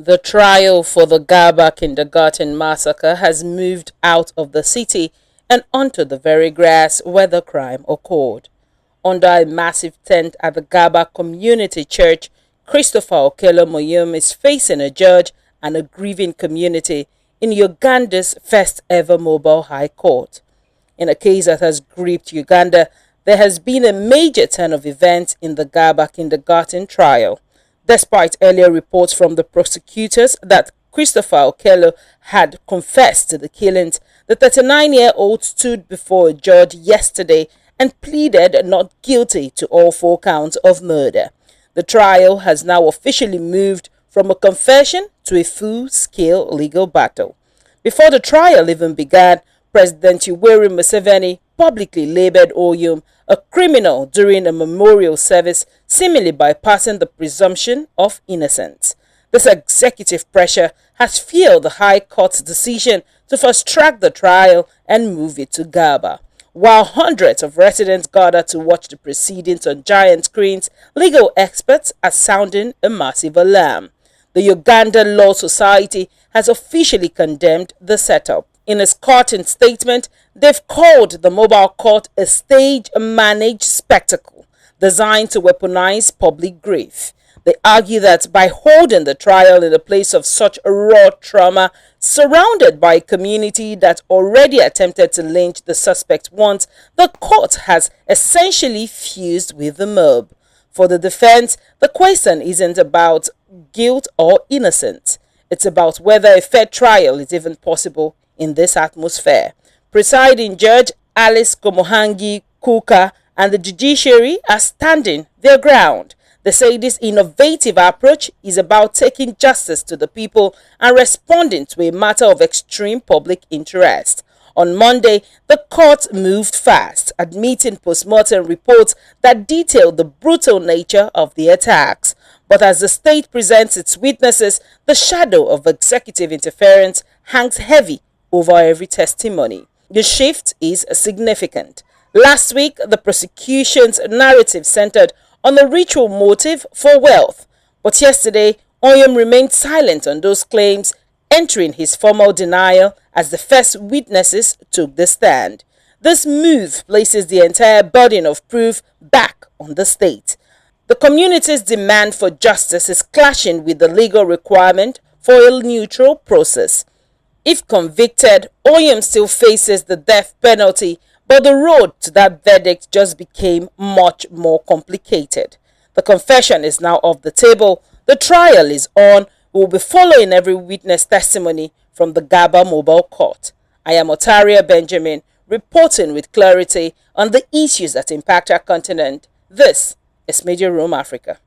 The trial for the Ggaba kindergarten massacre has moved out of the city and onto the very grass where the crime occurred. Under a massive tent at the Ggaba Community Church, Christopher Okello Onyum is facing a judge and a grieving community in Uganda's first ever mobile high court. In a case that has gripped Uganda, there has been a major turn of events in the Ggaba kindergarten trial. Despite earlier reports from the prosecutors that Christopher Okello had confessed to the killings, the 39-year-old stood before a judge yesterday and pleaded not guilty to all 4 counts of murder. The trial has now officially moved from a confession to a full-scale legal battle. Before the trial even began, President Museveni publicly labeled Onyum a criminal during a memorial service, seemingly bypassing the presumption of innocence. This executive pressure has fueled the High Court's decision to fast-track the trial and move it to Ggaba. While hundreds of residents gather to watch the proceedings on giant screens, legal experts are sounding a massive alarm. The Uganda Law Society has officially condemned the setup. In a scorching statement, they've called the mobile court a stage-managed spectacle designed to weaponize public grief. They argue that by holding the trial in a place of such raw trauma, surrounded by a community that already attempted to lynch the suspect once, the court has essentially fused with the mob. For the defense, the question isn't about guilt or innocence. It's about whether a fair trial is even possible in this atmosphere. Presiding Judge Alice Komuhangi Khaukha and the judiciary are standing their ground. They say this innovative approach is about taking justice to the people and responding to a matter of extreme public interest. On Monday, the court moved fast, admitting post-mortem reports that detailed the brutal nature of the attacks. But as the state presents its witnesses, the shadow of executive interference hangs heavy over every testimony. The shift is significant. Last week, the prosecution's narrative centered on a ritual motive for wealth. But yesterday, Onyum remained silent on those claims, entering his formal denial as the first witnesses took the stand. This move places the entire burden of proof back on the state. The community's demand for justice is clashing with the legal requirement for a neutral process. If convicted, Onyum still faces the death penalty, but the road to that verdict just became much more complicated. The confession is now off the table. The trial is on. We will be following every witness testimony from the Ggaba Mobile Court. I am Otaria Benjamin, reporting with clarity on the issues that impact our continent. This is Media Room Africa.